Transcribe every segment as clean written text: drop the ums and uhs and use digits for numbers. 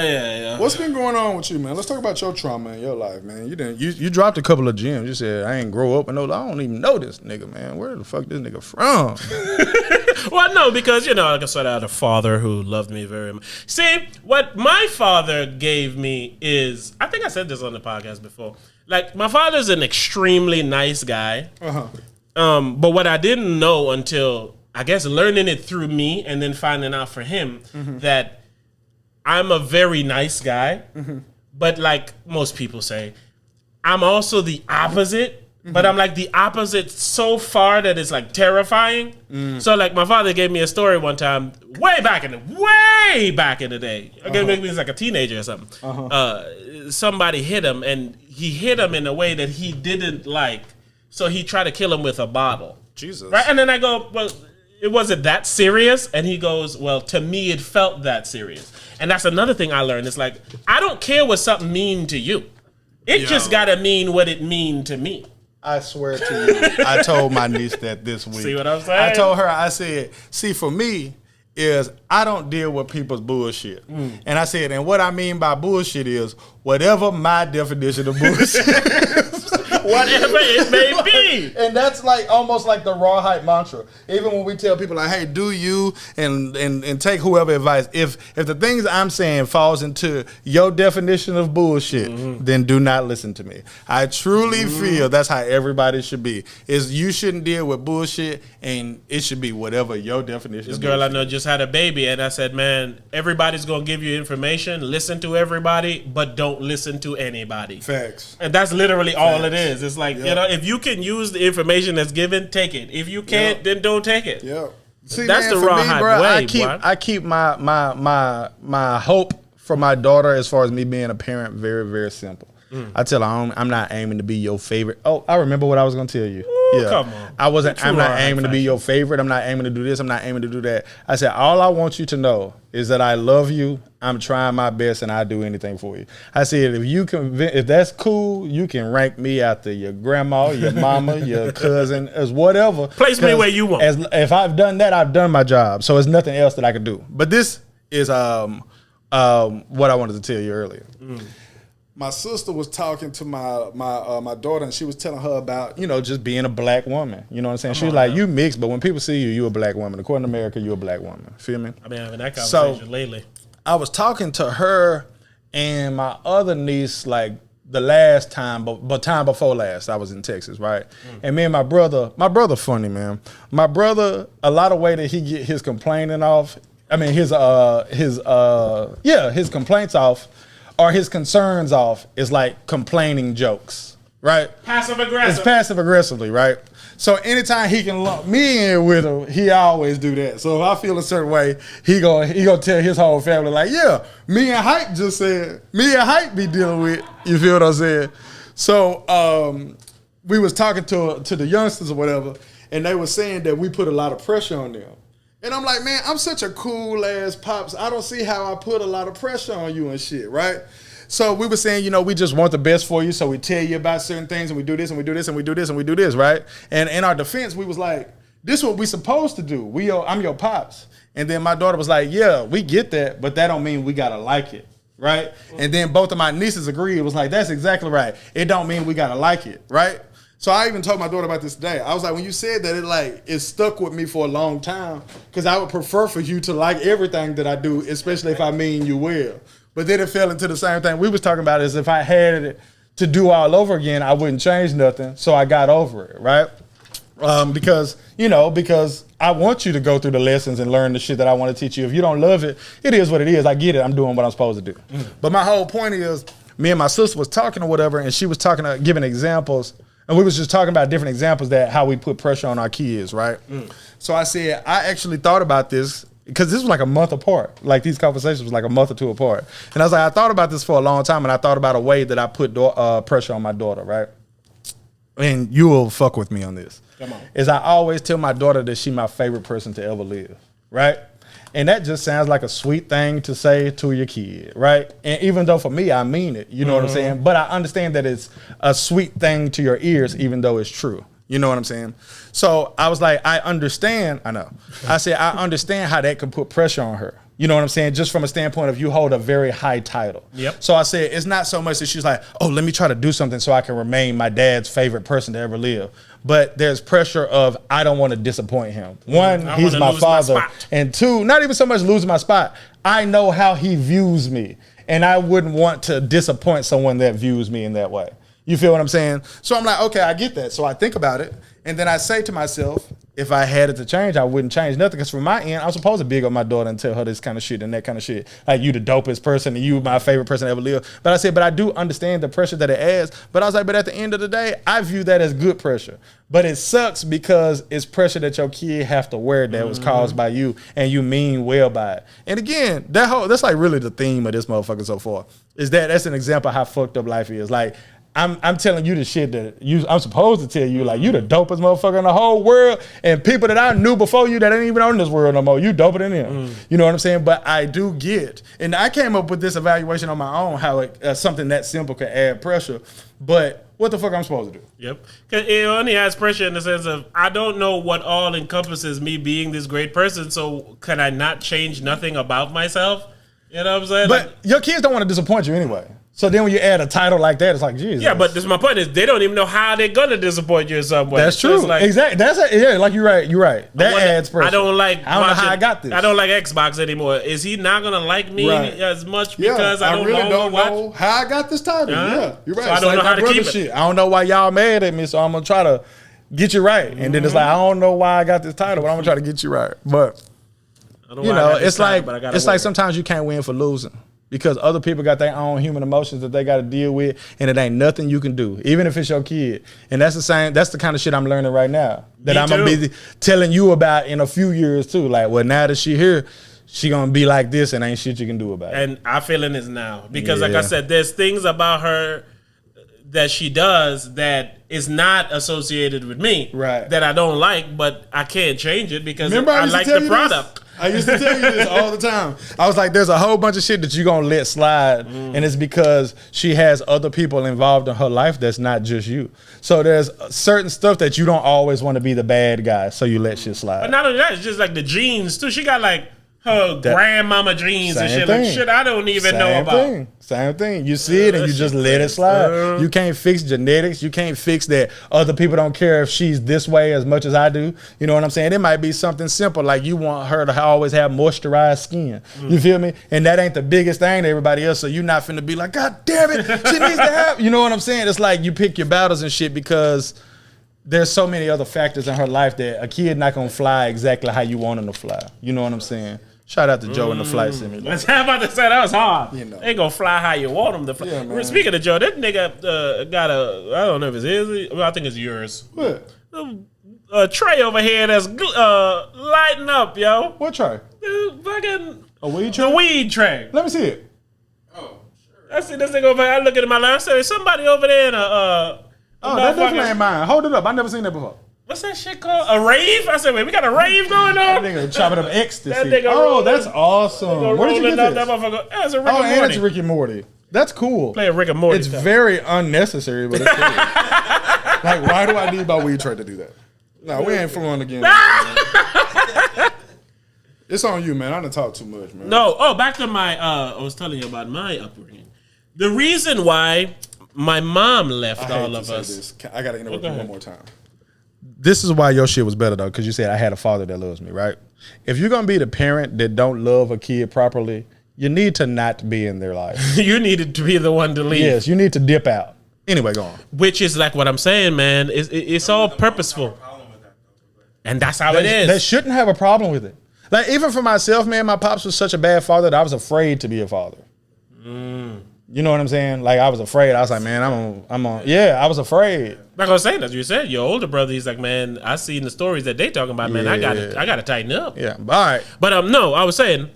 Yeah. What's been going on with you, man? Let's talk about your trauma in your life, man. You dropped a couple of gems. You said I ain't grow up and I don't even know this nigga, man. Where the fuck this nigga from? Well, no, because like I said, I had a father who loved me very much. See, what my father gave me is, I think I said this on the podcast before. Like, my father's an extremely nice guy. But what I didn't know until, I guess, learning it through me and then finding out for him that I'm a very nice guy, but like most people say, I'm also the opposite, but I'm like the opposite so far that it's like terrifying. So like my father gave me a story one time, way back in the day. Again, maybe he was like a teenager or something. Somebody hit him, and he hit him in a way that he didn't like. So he tried to kill him with a bottle. Jesus. Right? And then I go, well, it wasn't that serious. And he goes, well, to me, it felt that serious. And that's another thing I learned. It's like, I don't care what something mean to you. It just got to mean what it mean to me. I swear to you, I told my niece that this week. See what I'm saying? I told her, I said, see, for me, is I don't deal with people's bullshit. And I said, and what I mean by bullshit is whatever my definition of bullshit is. Whatever it may be. And that's like almost like the RawHype mantra. Even when we tell people like, hey, do you and take whoever advice. If the things I'm saying falls into your definition of bullshit, then do not listen to me. I truly feel that's how everybody should be. Is you shouldn't deal with bullshit, and it should be whatever your definition. This girl I know just had a baby, and I said, man, everybody's gonna give you information. Listen to everybody, but don't listen to anybody. Facts. And that's literally all it is. It's like, if you can use the information that's given, take it. If you can't, then don't take it. Yeah. See, that's man, the RawHype way, I keep my hope for my daughter as far as me being a parent very, very simple. I tell her I'm not aiming to be your favorite. Oh, I remember what I was gonna tell you. Come on. I'm not aiming to be your favorite. I'm not aiming to do this. I'm not aiming to do that. I said, all I want you to know is that I love you. I'm trying my best, and I'll do anything for you. I said, if that's cool, you can rank me after your grandma, your mama, your cousin, as whatever. Place me where you want. If I've done that, I've done my job. So there's nothing else that I could do. But this is what I wanted to tell you earlier. My sister was talking to my daughter, and she was telling her about, just being a black woman. You know what I'm saying? She was like, you mixed, but when people see you a black woman. According to America, you're a black woman. Feel me? I've been having that conversation lately. I was talking to her and my other niece, like the last time, but time before last, I was in Texas, right? And me and my brother funny, man. My brother, a lot of way that he get his complaining off, his complaints off, or his concerns off is like complaining jokes, right? Passive aggressive. It's passive aggressively, right? So anytime he can lump me in with him, he always do that. So if I feel a certain way, he gonna tell his whole family like, yeah, me and Hype be dealing with. You feel what I'm saying? So we was talking to the youngsters or whatever, and they were saying that we put a lot of pressure on them. And I'm like, man, I'm such a cool ass pops. I don't see how I put a lot of pressure on you and shit, right? So we were saying, we just want the best for you, so we tell you about certain things, and we do this, and we do this, and we do this, and we do this, right? And in our defense, we was like, this is what we supposed to do. I'm your pops. And then my daughter was like, yeah, we get that, but that don't mean we gotta like it, right? And then both of my nieces agreed. It was like, that's exactly right. It don't mean we gotta like it, right? So I even told my daughter about this today. I was like, when you said that, it stuck with me for a long time, because I would prefer for you to like everything that I do, especially if I mean you well. But then it fell into the same thing we was talking about, is if I had it to do all over again, I wouldn't change nothing. So I got over it, right? Because I want you to go through the lessons and learn the shit that I want to teach you. If you don't love it, it is what it is. I get it. I'm doing what I'm supposed to do. But my whole point is, me and my sister was talking or whatever, and she was giving examples. And we was just talking about different examples that how we put pressure on our kids, right? So I said, I actually thought about this, because this was like a month apart. Like, these conversations was like a month or two apart. And I was like, I thought about this for a long time, and I thought about a way that I put pressure on my daughter, right? And you will fuck with me on this. Come on. Is I always tell my daughter that she's my favorite person to ever live, right? And that just sounds like a sweet thing to say to your kid, right? And even though for me, I mean it, you know what I'm saying? But I understand that it's a sweet thing to your ears, even though it's true. You know what I'm saying? So I was like, I understand. I know. I said, I understand how that could put pressure on her, You know what I'm saying? Just from a standpoint of you hold a very high title. Yep. So I said, it's not so much that she's like, oh, let me try to do something so I can remain my dad's favorite person to ever live. But there's pressure of, I don't want to disappoint him. One, he's my father. And two, not even so much losing my spot. I know how he views me. And I wouldn't want to disappoint someone that views me in that way. You feel what I'm saying? So I'm like, okay, I get that. So I think about it. And then I say to myself, if I had it to change, I wouldn't change nothing. Because from my end, I'm supposed to big up my daughter and tell her this kind of shit and that kind of shit. Like, you the dopest person and you my favorite person to ever live. But I said, but I do understand the pressure that it adds. But I was like, but at the end of the day, I view that as good pressure. But it sucks because it's pressure that your kid have to wear that was caused by you and you mean well by it. And again, that's like really the theme of this motherfucker so far. Is that's an example of how fucked up life is. Like, I'm telling you the shit that I'm supposed to tell you, like, you the dopest motherfucker in the whole world, and people that I knew before you that ain't even on this world no more, you doper than them. You know what I'm saying? But I do get, and I came up with this evaluation on my own, how something that simple can add pressure, but what the fuck I'm supposed to do? Yep. Because it only adds pressure in the sense of, I don't know what all encompasses me being this great person, so can I not change nothing about myself? You know what I'm saying? But your kids don't want to disappoint you anyway. So then when you add a title like that, it's like, Jesus. Yeah, but this my point is they don't even know how they're gonna disappoint you in some way. That's true. So like, exactly. Yeah, like you're right. That adds pressure. I don't know how I got this. I don't like Xbox anymore. Is he not gonna like me as much because I really don't know how I got this title. Yeah, you're right. So I don't know how to keep it. Shit. I don't know why y'all mad at me, so I'm gonna try to get you right. And then it's like, I don't know why I got this title, but I'm gonna try to get you right. But you know, it's like sometimes you can't win for losing. Because other people got their own human emotions that they got to deal with, and it ain't nothing you can do, even if it's your kid. And that's the kind of shit I'm learning right now that I'm gonna be telling you about in a few years too. Like, well, now that she here, she gonna be like this, and ain't shit you can do about it. And I feeling this now because, like I said, there's things about her that she does that is not associated with me, that I don't like, but I can't change it because I like the product. I used to tell you this all the time. I was like, there's a whole bunch of shit that you're going to let slide, and it's because she has other people involved in her life that's not just you. So there's certain stuff that you don't always want to be the bad guy, so you let shit slide. But not only that, it's just like the genes, too. She got like her grandmama genes and shit. Like shit I don't even know about. Same thing. You see it and you just let it slide. You can't fix genetics. You can't fix that other people don't care if she's this way as much as I do. You know what I'm saying? It might be something simple like you want her to always have moisturized skin. You feel me? And that ain't the biggest thing to everybody else, so you're not finna be like, God damn it, she needs to have. You know what I'm saying? It's like you pick your battles and shit because there's so many other factors in her life that a kid not gonna fly exactly how you want him to fly. You know what I'm saying? Shout out to Joe in the flight simulator. I'm about to say that was hard. You know. They gonna fly how you want them to fly. Yeah, speaking of Joe, that nigga got I don't know if it's his. Well, I think it's yours. What? A tray over here that's lighting up, yo. What tray? Fucking a weed tray. The weed tray. Let me see it. Oh, sure. I see this thing over here. I look at my last. I said, somebody over there in a. Oh, that definitely ain't mine. Hold it up. I never seen that before. What's that shit called? A rave? I said, wait, we got a rave going on? That nigga chopping up ecstasy. That's awesome. Where did you get this? That's a Rick and Morty. And it's Rick and Morty. That's cool. Play a Rick and Morty. It's very unnecessary, but it's cool. Like, why do I need my weed tray to do that? No, we ain't flowing again. It's on you, man. I done talk too much, man. No. Oh, back to my, I was telling you about my upbringing. The reason why my mom left all of us. I got to interrupt you one more time. This is why your shit was better, though, because you said I had a father that loves me, right? If you're going to be the parent that don't love a kid properly, you need to not be in their life. You needed to be the one to leave. Yes, you need to dip out. Anyway, go on. Which is like what I'm saying, man. It's all purposeful. And that's how it is. They shouldn't have a problem with it. Like, even for myself, man, my pops was such a bad father that I was afraid to be a father. You know what I'm saying? Like, I was afraid. I was like, man, I was afraid. Like I was saying, as you said, your older brother, he's like, man, I seen the stories that they talking about, man. I gotta tighten up. Yeah, all right. But no, I was saying,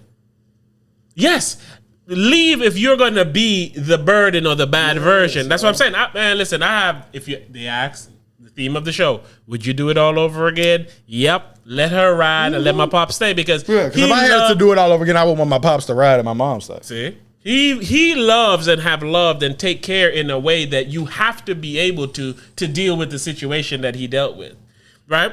yes, leave if you're gonna be the burden or the bad version. That's what I'm saying. Man, listen, they ask the theme of the show, would you do it all over again? Yep. Let her ride and let my pops stay because if I had to do it all over again, I would want my pops to ride and my mom stay. See? He loves and have loved and take care in a way that you have to be able to deal with the situation that he dealt with, right?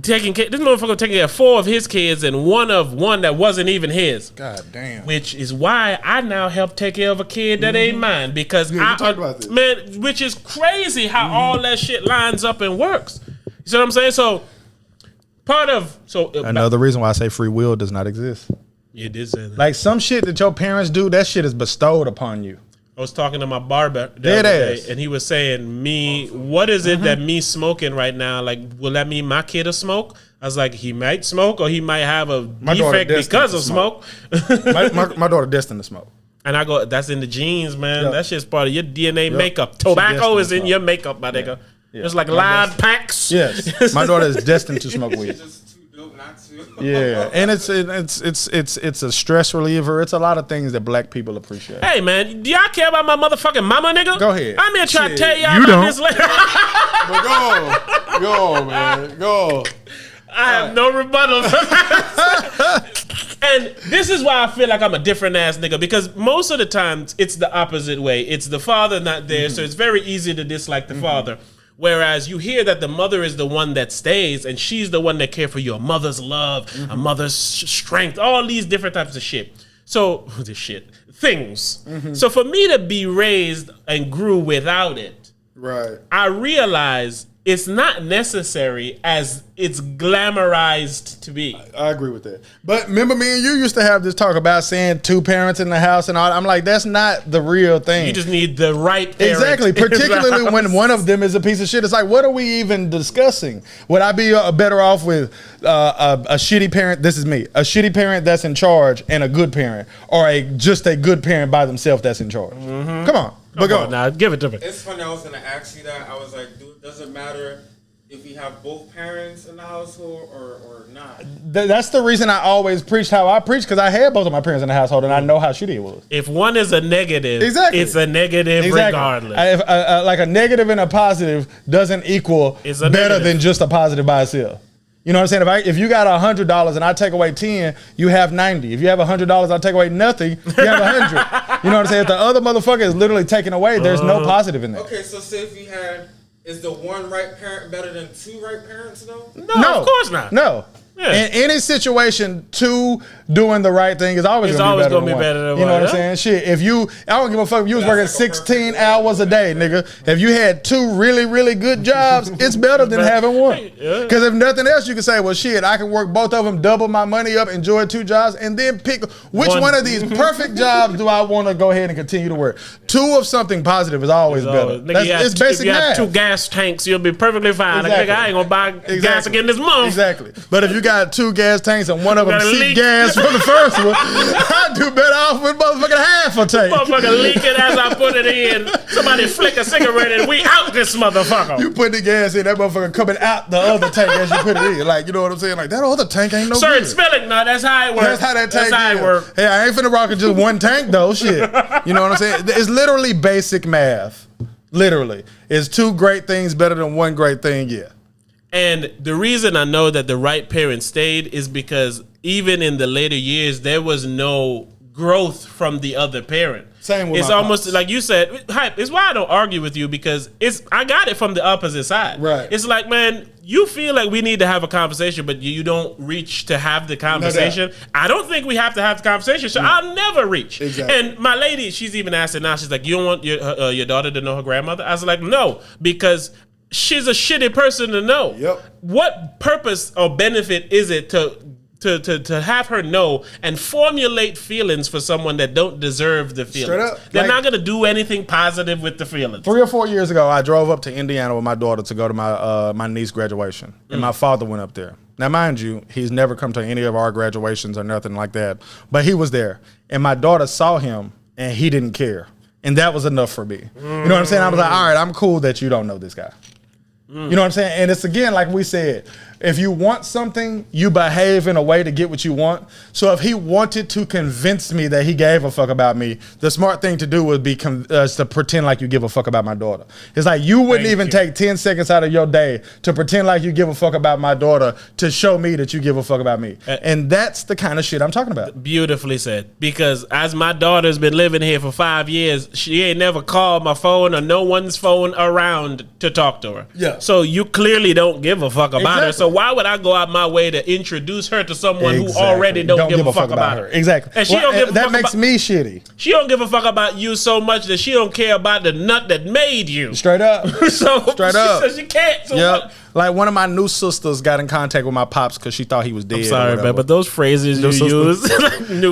taking care. This motherfucker taking care of 4 of his kids and one that wasn't even his. God damn. Which is why I now help take care of a kid that ain't mine because you talked about this. Man, which is crazy how all that shit lines up and works. You see what I'm saying? So another reason why I say free will does not exist. You did say that. Like some shit that your parents do, that shit is bestowed upon you. I was talking to my barber the other day, and he was saying, what is it that me smoking right now? Like, will that mean my kid will smoke? I was like, he might smoke or he might have a defect because of smoke. my daughter destined to smoke. And I go, that's in the genes, man. Yep. That shit's part of your DNA makeup. Tobacco is in your makeup, my nigga. Yeah. It's like loud packs. Yes. My daughter is destined to smoke weed. Yeah, and it's a stress reliever. It's a lot of things that black people appreciate. Hey man, do y'all care about my motherfucking mama, nigga? Go ahead. I'm here trying to tell y'all about this later. But go, man, go. I have no rebuttal for that. And this is why I feel like I'm a different ass nigga, because most of the times it's the opposite way. It's the father not there, so it's very easy to dislike the father. Whereas you hear that the mother is the one that stays and she's the one that cares for you. A mother's love, a mother's strength, all these different types of shit. So, things. So for me to be raised and grew without it, right? I realize it's not necessary as it's glamorized to be. I agree with that. But remember me and you used to have this talk about saying 2 parents in the house and all. I'm like, that's not the real thing. You just need the right parent. Exactly. Particularly when one of them is a piece of shit. It's like, what are we even discussing? Would I be better off with a shitty parent? This is me. A shitty parent that's in charge and a good parent, or just a good parent by themselves that's in charge? Come on. But go on. Now, give it to me. It's funny, I was going to ask you that. I was like, dude, does it matter if you have both parents in the household or not? That's the reason I always preached how I preach, because I had both of my parents in the household and I know how shitty it was. If one is a negative, exactly. It's a negative regardless. Like a negative and a positive doesn't equal better negative than just a positive by itself. You know what I'm saying? If you got $100 and I take away 10, you have 90. If you have $100, I take away nothing, you have 100. You know what I'm saying? If the other motherfucker is literally taken away, there's no positive in that. Okay, so say if you had, is the one right parent better than 2 right parents though? No, of course not. No. Yeah. In any situation, 2 doing the right thing is always going to be better than 1. You know what I'm saying? Shit, I don't give a fuck if you was working 16 hours a day, nigga. If you had 2 really, really good jobs, it's better than having 1. Because if nothing else, you can say, well, shit, I can work both of them, double my money up, enjoy 2 jobs, and then pick which one of these perfect jobs do I want to go ahead and continue to work. 2 of something positive is always better. It's basic math. If you have 2 gas tanks, you'll be perfectly fine. Exactly. Nigga, I ain't going to buy gas again this month. Exactly. But if you got 2 gas tanks and one of them seep gas from the first one, I'd do better off with motherfucking half a tank. Motherfucker leaking as I put it in. Somebody flick a cigarette and we out this motherfucker. You put the gas in, that motherfucker coming out the other tank as you put it in. Like, you know what I'm saying? Like, that other tank ain't no Certain good. spelling, no, that's how it works. That's how that tank That's how it works. Hey, I ain't finna rock it just 1 tank though, shit. You know what I'm saying? It's literally basic math. Literally. Is 2 great things better than 1 great thing? Yeah. And the reason I know that the right parent stayed is because even in the later years, there was no growth from the other parent. Same with it's almost pops. Like you said, hype. It's why I don't argue with you, because I got it from the opposite side. Right. It's like, man, you feel like we need to have a conversation, but you don't reach to have the conversation. No, I don't think we have to have the conversation, so I'll never reach. Exactly. And my lady, she's even asked it now. She's like, you don't want your daughter to know her grandmother? I was like, no, because she's a shitty person to know. Yep. What purpose or benefit is it to have her know and formulate feelings for someone that don't deserve the feelings? Straight up. They're not going to do anything positive with the feelings. 3 or 4 years ago, I drove up to Indiana with my daughter to go to my niece's graduation. And my father went up there. Now, mind you, he's never come to any of our graduations or nothing like that. But he was there. And my daughter saw him, and he didn't care. And that was enough for me. You know what I'm saying? I was like, all right, I'm cool that you don't know this guy. You know what I'm saying? And it's, again, like we said, if you want something, you behave in a way to get what you want. So if he wanted to convince me that he gave a fuck about me, the smart thing to do would be to pretend like you give a fuck about my daughter. It's like you wouldn't even take 10 seconds out of your day to pretend like you give a fuck about my daughter to show me that you give a fuck about me. And that's the kind of shit I'm talking about. Beautifully said. Because as my daughter's been living here for 5 years, she ain't never called my phone or no one's phone around to talk to her. Yeah. So you clearly don't give a fuck about her. So why would I go out my way to introduce her to someone who already don't give a fuck about her? Exactly. And she don't give a that fuck makes me shitty. She don't give a fuck about you so much that she don't care about the nut that made you. Straight up. So Straight up. She says she can't. So Yep. Like one of my new sisters got in contact with my pops because she thought he was dead. I'm sorry, man, but those phrases you use.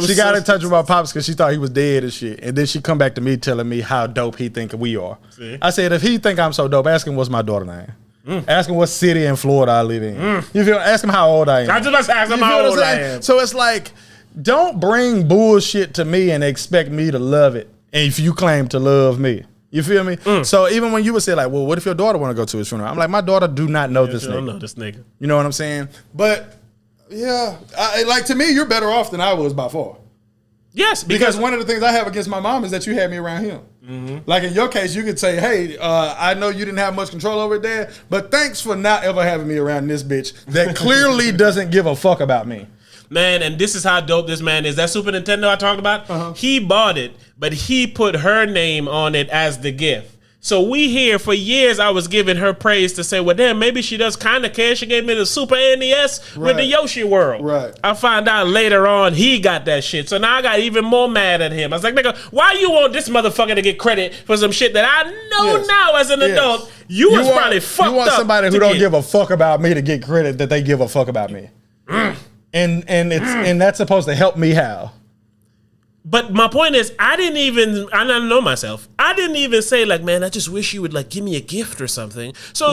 She got in touch with my pops because she thought he was dead and shit. And then she come back to me telling me how dope he think we are. See? I said, if he think I'm so dope, ask him what's my daughter's name. Ask him what city in Florida I live in. You feel? Ask him how old I am. I just must ask him how old I am. So it's like, don't bring bullshit to me and expect me to love it. And if you claim to love me. You feel me? So even when you would say like, well, what if your daughter want to go to his funeral? I'm like, my daughter do not know this nigga. Don't know this nigga. You know what I'm saying? But yeah, like to me, you're better off than I was by far. Yes, Because one of the things I have against my mom is that you had me around him. Like in your case, you could say, hey, I know you didn't have much control over it, Dad, but thanks for not ever having me around this bitch that clearly doesn't give a fuck about me. Man, and this is how dope this man is. That Super Nintendo I talked about, he bought it, but he put her name on it as the gift. So we here for years, I was giving her praise to say, well, damn, maybe she does kind of care. She gave me the Super NES with the Yoshi World. Right. I found out later on he got that shit. So now I got even more mad at him. I was like, nigga, why you want this motherfucker to get credit for some shit that I know now as an adult you was probably fucked up. You want somebody who don't give a fuck about me to get credit that they give a fuck about me. And that's supposed to help me how? But my point is, I don't know myself. I didn't even say like, man, I just wish you would like give me a gift or something. So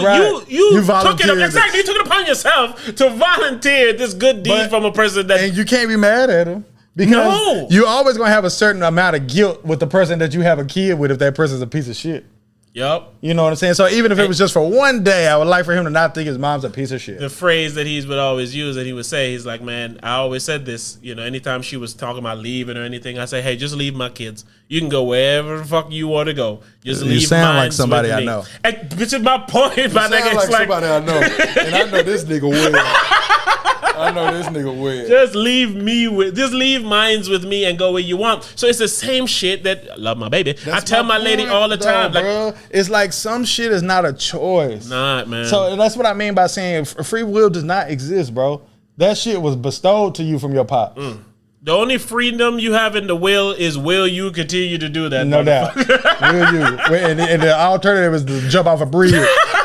you took it exactly. You took it upon yourself to volunteer this good deed from a person that, and you can't be mad at him because you're always gonna have a certain amount of guilt with the person that you have a kid with if that person's a piece of shit. Yup. You know what I'm saying? So even if it was just for one day, I would like for him to not think his mom's a piece of shit. The phrase that he would always use and he would say, he's like, man, I always said this, you know, anytime she was talking about leaving or anything, I say, hey, just leave my kids. You can go wherever the fuck you want to go. Just leave. You sound like somebody I know. Which is my point. You sound like somebody I know. And I know this nigga well. I know this nigga weird. Just leave minds with me and go where you want. So it's the same shit that I love my baby. I tell my lady all the time, like, bro, it's like some shit is not a choice. Nah, man. So that's what I mean by saying free will does not exist, bro. That shit was bestowed to you from your pops. The only freedom you have in the will is will you continue to do that? No doubt. Will you? And the alternative is to jump off a bridge.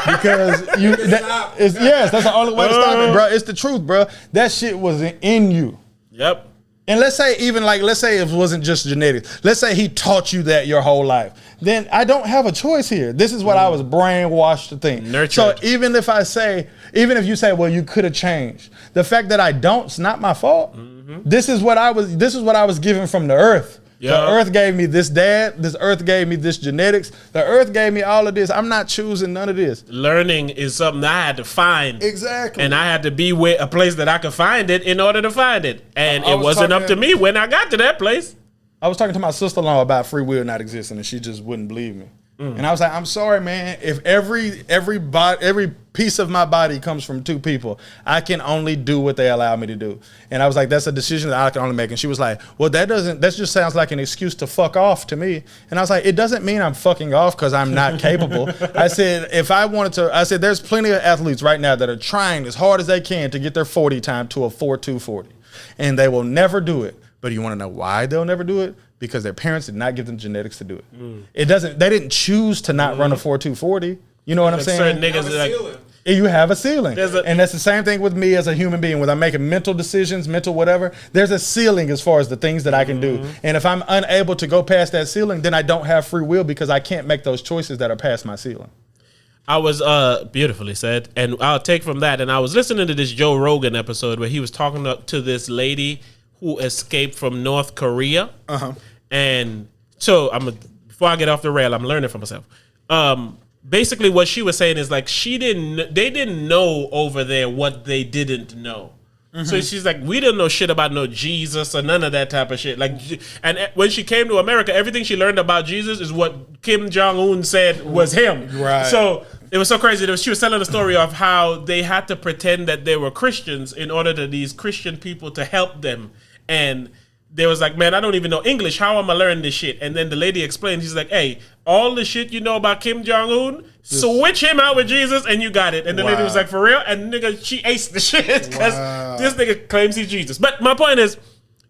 Because yes, that's the only way to stop it, bro. It's the truth, bro. That shit was in you. Yep. And let's say it wasn't just genetics. Let's say he taught you that your whole life. Then I don't have a choice here. This is what I was brainwashed to think. Nurtured. So even if you say, well, you could have changed, the fact that I don't, it's not my fault. This is what I was given from the earth. Yep. The earth gave me this dad. This earth gave me this genetics. The earth gave me all of this. I'm not choosing none of this. Learning is something I had to find. Exactly. And I had to be with a place that I could find it in order to find it. And it wasn't up to me when I got to that place. I was talking to my sister-in-law about free will not existing, and she just wouldn't believe me. And I was like, I'm sorry, man. If every piece of my body comes from two people, I can only do what they allow me to do. And I was like, that's a decision that I can only make. And she was like, well, that just sounds like an excuse to fuck off to me. And I was like, it doesn't mean I'm fucking off because I'm not capable. I said, there's plenty of athletes right now that are trying as hard as they can to get their 40 time to a 4.240. And they will never do it. But you want to know why they'll never do it? Because their parents did not give them genetics to do it. They didn't choose to not run a 4.240. You know what I'm saying? Certain niggas you have a ceiling. And that's the same thing with me as a human being. When I'm making mental decisions, mental whatever, there's a ceiling as far as the things that I can do. And if I'm unable to go past that ceiling, then I don't have free will because I can't make those choices that are past my ceiling. I was beautifully said. And I'll take from that. And I was listening to this Joe Rogan episode where he was talking to this lady who escaped from North Korea. And so before I get off the rail, I'm learning from myself. Basically what she was saying is like they didn't know over there what they didn't know. So she's like, we didn't know shit about no Jesus or none of that type of shit. Like, and when she came to America, everything she learned about Jesus is what Kim Jong-un said was him. Right. So it was so crazy that she was telling the story of how they had to pretend that they were Christians in order to these Christian people to help them. And they was like, man, I don't even know English. How am I learning this shit? And then the lady explained, he's like, hey, all the shit you know about Kim Jong-un, switch him out with Jesus and you got it. And the lady was like, for real? And nigga, she aced the shit because this nigga claims he's Jesus. But my point is,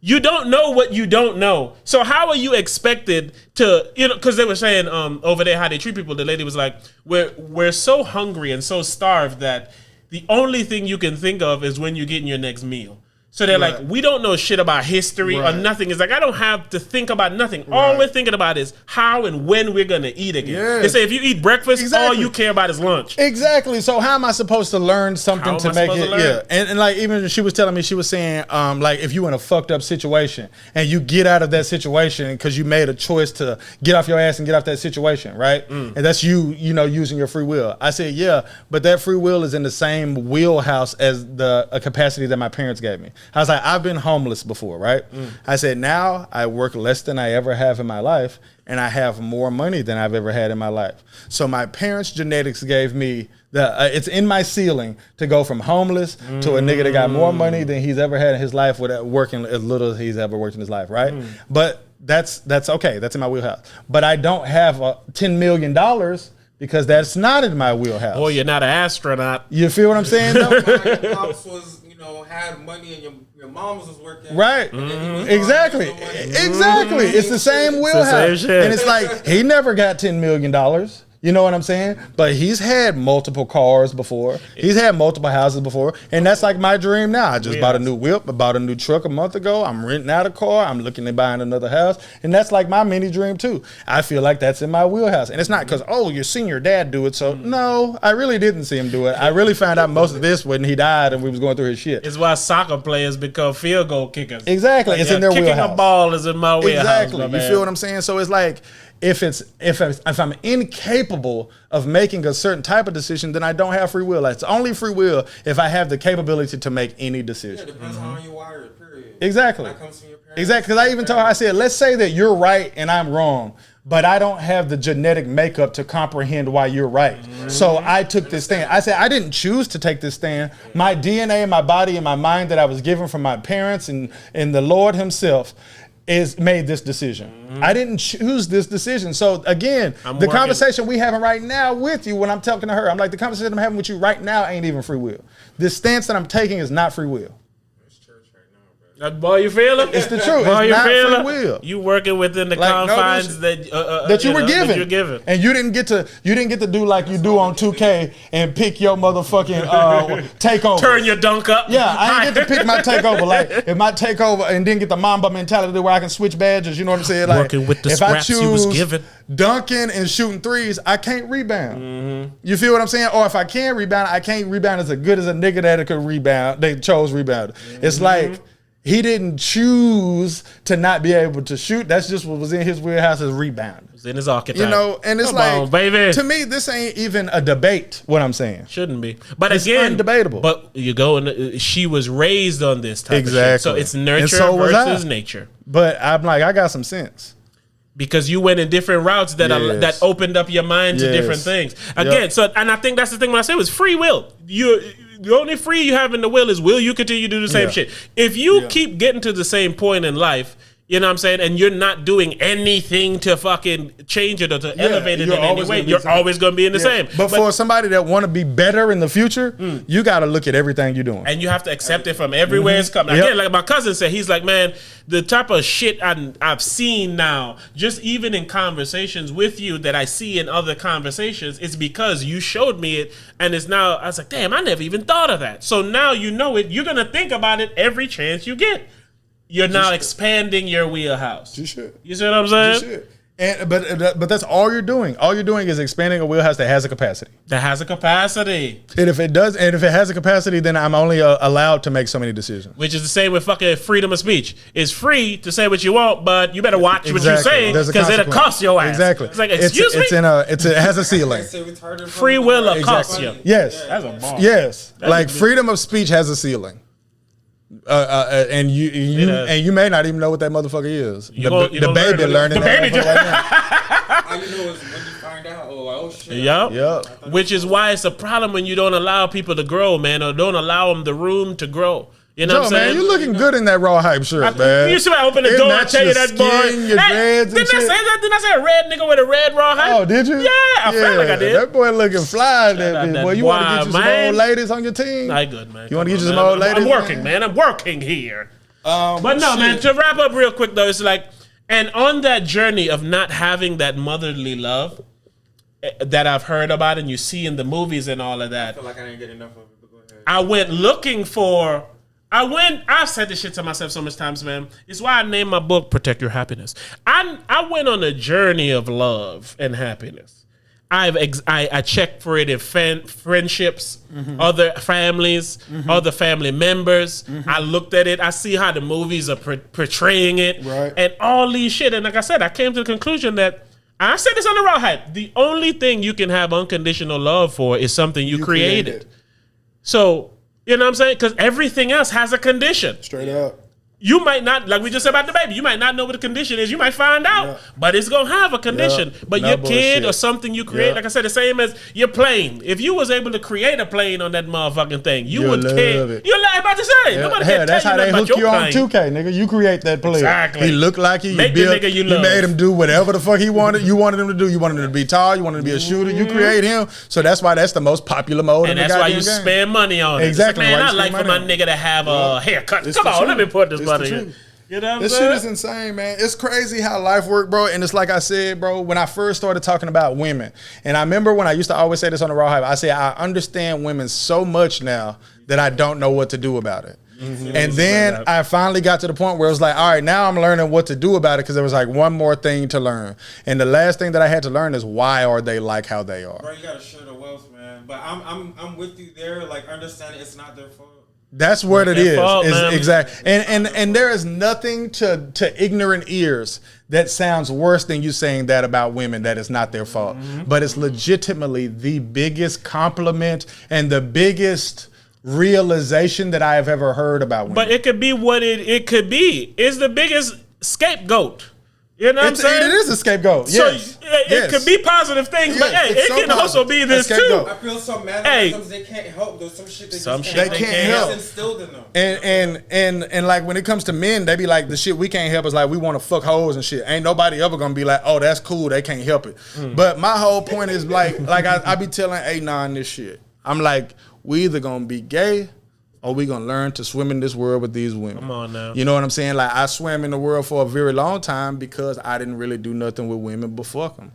you don't know what you don't know. So how are you expected to, because they were saying over there how they treat people. The lady was like, we're so hungry and so starved that the only thing you can think of is when you're getting your next meal. So they're like, we don't know shit about history or nothing. It's like, I don't have to think about nothing. All we're thinking about is how and when we're going to eat again. Yes. They say if you eat breakfast, all you care about is lunch. Exactly. So how am I supposed to learn something to make it? Yeah. And like even she was telling me, she was saying, like if you in a fucked up situation and you get out of that situation because you made a choice to get off your ass and get off that situation, right? And that's using your free will. I said, yeah, but that free will is in the same wheelhouse as a capacity that my parents gave me. I was like, I've been homeless before, right? I said, now I work less than I ever have in my life, and I have more money than I've ever had in my life. So my parents' genetics gave me it's in my ceiling to go from homeless to a nigga that got more money than he's ever had in his life without working as little as he's ever worked in his life, right? But that's okay. That's in my wheelhouse. But I don't have $10 million because that's not in my wheelhouse. Or you're not an astronaut. You feel what I'm saying, though? Had money and your mom was working. Right. Exactly. Exactly. It's the same wheelhouse. And it's like, he never got $10 million. You know what I'm saying? But he's had multiple cars before. He's had multiple houses before. And that's like my dream now. I just bought a new whip. I bought a new truck a month ago. I'm renting out a car. I'm looking at buying another house. And that's like my mini dream too. I feel like that's in my wheelhouse. And it's not because, you're seeing your dad do it. So no, I really didn't see him do it. I really found out most of this when he died and we was going through his shit. It's why soccer players become field goal kickers. Exactly. Like, it's in their wheelhouse. Kicking a ball is in my wheelhouse. Exactly. You feel what I'm saying? So it's like, if I'm incapable of making a certain type of decision, then I don't have free will. It's only free will if I have the capability to make any decision. Yeah, it depends on how you wired, period. Exactly. That comes from your parents. Exactly. Because I even told her, I said, let's say that you're right and I'm wrong, but I don't have the genetic makeup to comprehend why you're right. So I took this stand. I said, I didn't choose to take this stand. My DNA, my body, and my mind that I was given from my parents and the Lord himself made this decision. I didn't choose this decision. So again, conversation we having right now with you when I'm talking to her, I'm like, the conversation I'm having with you right now ain't even free will. This stance that I'm taking is not free will. Boy, you feel it? It's the truth. It's not free will. You working within the confines that you were given. That you're given. And you didn't get to do like you do on 2K and pick your motherfucking takeover. Turn your dunk up. Yeah, I didn't get to pick my takeover. Like if my takeover and didn't get the Mamba mentality where I can switch badges, you know what I'm saying? Like working with the scraps you was given. Dunking and shooting threes, I can't rebound. You feel what I'm saying? Or if I can rebound, I can't rebound as good as a nigga that could rebound. They chose rebound. It's like he didn't choose to not be able to shoot. That's just what was in his wheelhouse as rebound. It was in his archetype. You know, and it's baby. To me, this ain't even a debate, what I'm saying. Shouldn't be. But it's again, undebatable. But you go and she was raised on this type of shit. So it's nurture versus nature. But I'm like, I got some sense. Because you went in different routes that opened up your mind to different things. Again, and I think that's the thing when I say it was free will. The only free you have in the will is will you continue to do the same shit. If you keep getting to the same point in life, you know what I'm saying, and you're not doing anything to fucking change it or to elevate it in any way, you're always going to be in the same. But for somebody that want to be better in the future, you got to look at everything you're doing. And you have to accept it from everywhere it's coming. Again, like my cousin said, he's like, man, the type of shit I've seen now, just even in conversations with you that I see in other conversations, it's because you showed me it, and it's now, I was like, damn, I never even thought of that. So now you know it, you're going to think about it every chance you get. You're now expanding your wheelhouse. You should. You see what I'm saying? You should. But that's all you're doing. All you're doing is expanding a wheelhouse that has a capacity. That has a capacity. And if it has a capacity, then I'm only allowed to make so many decisions. Which is the same with fucking freedom of speech. It's free to say what you want, but you better watch what you say because it'll cost your ass. Exactly. It's like, excuse me? It has a ceiling. Free will will cost you. Yes. That's a bar. Yes. Like freedom of speech has a ceiling. And you may not even know what that motherfucker is. The baby learning. All you know is when you find out. Oh shit. Yep. Which is why it's a problem when you don't allow people to grow, man, or don't allow them the room to grow. You know what I'm saying? Man, you looking good in that raw hype shirt, man. You see me open the door and tell you that boy. Your dreads and didn't I say that? Didn't I say a red nigga with a red raw hype? Oh, did you? Yeah, I felt like I did. That boy looking fly. Boy, you want to get you some old ladies on your team? I good, man. You want to get you some old ladies? I'm working, man. I'm working here. But no, man, to wrap up real quick, though, it's like, and on that journey of not having that motherly love that I've heard about and you see in the movies and all of that. I feel like I didn't get enough of it, but go ahead. I went looking for... I've said this shit to myself so much times, man. It's why I named my book Protect Your Happiness. I went on a journey of love and happiness. I checked for it in friendships, other families, other family members. I looked at it. I see how the movies are portraying it, right, and all these shit. And like I said, I came to the conclusion that I said this on TheRawHype. The only thing you can have unconditional love for is something you created. So. You know what I'm saying? Because everything else has a condition. Straight up. You might not, like we just said about the baby, you might not know what the condition is. You might find out, but it's going to have a condition. But your kid or something you create, like I said, the same as your plane. If you was able to create a plane on that motherfucking thing, you would care. You're about to say. Nobody can that's tell how you they about hook your you on plane. 2K, nigga. You create that plane. Exactly. He looked like you. Make built, the nigga you love. love. You made him do whatever the fuck he wanted. You wanted him to do. You wanted him to be tall. You wanted him to be a shooter. You create him. So that's why that's the most popular mode in the goddamn game. And that's why you spend money on it. Exactly. Man, I like for my nigga to have a haircut. Come on, let me put this money in. You know what I'm saying? This shit is insane, man. It's crazy how life works, bro. And it's like I said, bro, when I first started talking about women, and I remember when I used to always say this on TheRawHype, I said, I understand women so much now that I don't know what to do about it. And then I finally got to the point where it was like, all right, now I'm learning what to do about it because there was like one more thing to learn. And the last thing that I had to learn is why are they like how they are? Bro, you gotta share the wealth, man. But I'm with you there, like understanding it's not their fault. That's what it is. Exactly. And there is nothing to ignorant ears that sounds worse than you saying that about women, that it's not their fault. But it's legitimately the biggest compliment and the biggest realization that I have ever heard about women. But it could be what it could be. It's the biggest scapegoat. You know what I'm saying? It is a scapegoat. So yes. it could be positive things, but hey, it can also be this too. I feel so mad at them. They can't help. There's some shit they can't help. It's instilled in them. And like when it comes to men, they be like, the shit we can't help is like we want to fuck hoes and shit. Ain't nobody ever gonna be like, oh, that's cool. They can't help it. But my whole point is like I be telling A9 this shit. I'm like, we either gonna be gay or we gonna learn to swim in this world with these women. Come on now. You know what I'm saying? Like I swam in the world for a very long time because I didn't really do nothing with women but fuck them.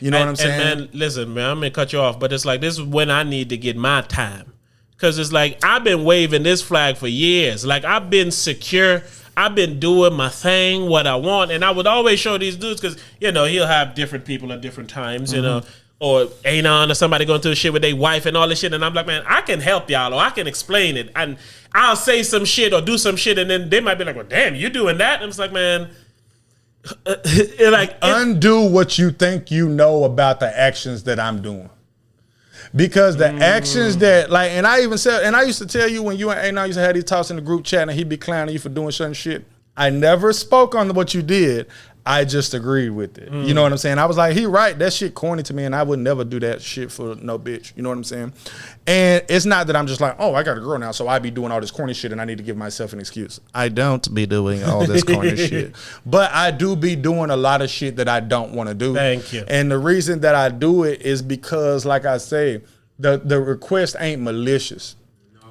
You know what I'm saying? And man, listen, man, I'm gonna cut you off, but it's like this is when I need to get my time. Cause it's like I've been waving this flag for years. Like I've been secure. I've been doing my thing, what I want, and I would always show these dudes because you know he'll have different people at different times, you know. Or Anon or somebody going through shit with their wife and all this shit. And I'm like, man, I can help y'all or I can explain it. And I'll say some shit or do some shit. And then they might be like, well, damn, you doing that? And it's like, man, undo what you think you know about the actions that I'm doing. Because the actions that, like, and I even said, and I used to tell you when you and Anon used to have these talks in the group chat and he'd be clowning you for doing certain shit. I never spoke on what you did. I just agreed with it. You know what I'm saying? I was like, he right. That shit corny to me, and I would never do that shit for no bitch. You know what I'm saying? And it's not that I'm just like, oh, I got a girl now, so I be doing all this corny shit, and I need to give myself an excuse. I don't be doing all this corny shit. But I do be doing a lot of shit that I don't want to do. Thank you. And the reason that I do it is because, like I say, the request ain't malicious.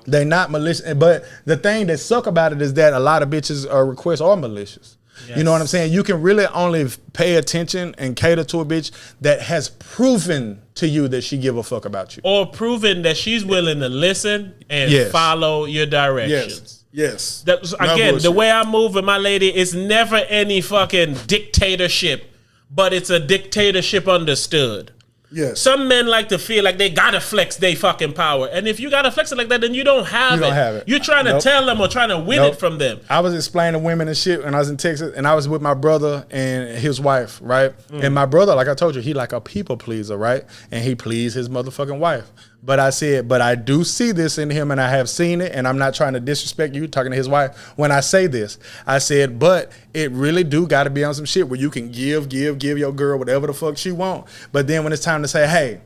They're not malicious. But the thing that suck about it is that a lot of bitches' requests are malicious. Yes. You know what I'm saying? You can really only pay attention and cater to a bitch that has proven to you that she give a fuck about you. Or proven that she's willing to listen and follow your directions. Yes. Again, the way I move with my lady, it's never any fucking dictatorship, but it's a dictatorship understood. Yes. Some men like to feel like they gotta flex their fucking power. And if you gotta flex it like that, then you don't have it. You're trying to tell them or trying to win it from them. I was explaining to women and shit when I was in Texas, and I was with my brother and his wife, right? And my brother, like I told you, he like a people pleaser, right? And he pleased his motherfucking wife. But I said, but I do see this in him and I have seen it, and I'm not trying to disrespect you, talking to his wife. When I say this, I said, but it really do got to be on some shit where you can give your girl whatever the fuck she want. But then when it's time to say, hey,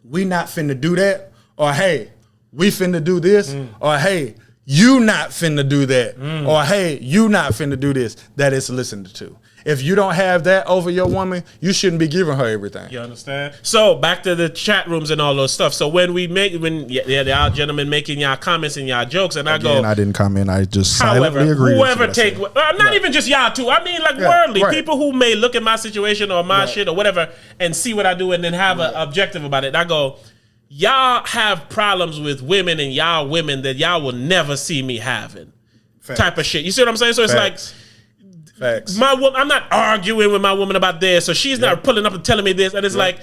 we not finna do that, or hey, we finna do this, or hey, you not finna do that, or hey, you not finna do this, that is listened to. If you don't have that over your woman, you shouldn't be giving her everything. You understand? So back to the chat rooms and all those stuff. So when y'all gentlemen making y'all comments and y'all jokes, and I didn't comment. I just however, silently agree. Whoever take, not even just y'all two. I mean, like worldly people who may look at my situation or my shit or whatever and see what I do and then have an objective about it. And I go, y'all have problems with women and y'all women that y'all will never see me having. Facts. Type of shit. You see what I'm saying? So it's Facts. like. Facts. My woman, I'm not arguing with my woman about this, so she's not pulling up and telling me this, and it's like,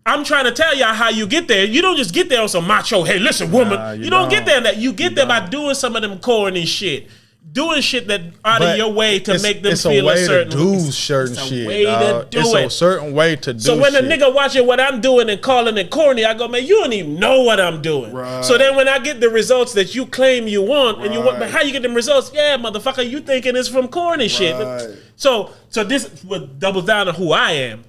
I'm trying to tell y'all how you get there. You don't just get there on some macho, hey, listen, woman. You don't get there in that. You get there by doing some of them corny shit. Doing shit that out of your way to make them feel a certain way. It's a way to do certain shit. It's a certain way to do shit. So when a nigga watching what I'm doing and calling it corny, I go, man, you don't even know what I'm doing. Right. So then when I get the results that you claim you want, and you want, but how you get them results? Yeah, motherfucker, you thinking it's from corny shit. So this would double down on who I am.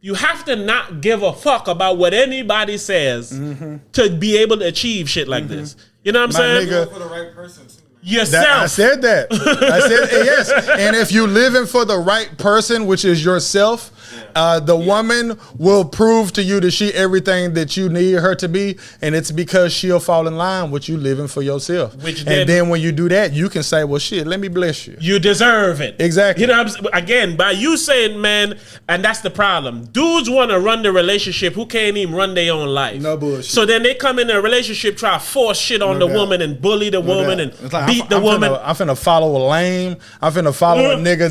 You have to not give a fuck about what anybody says to be able to achieve shit like this. You know what I'm saying? Nigga, for the right person too. Yourself. I said that. I said yes. And if you living for the right person, which is yourself, the woman will prove to you that she everything that you need her to be, and it's because she'll fall in line with you living for yourself. And then when you do that, you can say, well, shit, let me bless you. You deserve it. Exactly. You know what I'm saying? Again, by you saying, man, and that's the problem. Dudes want to run the relationship who can't even run their own life. No bullshit. So then they come in a relationship, try to force shit on the woman and bully the woman and beat the woman. I'm finna follow a lame. I'm finna follow a nigga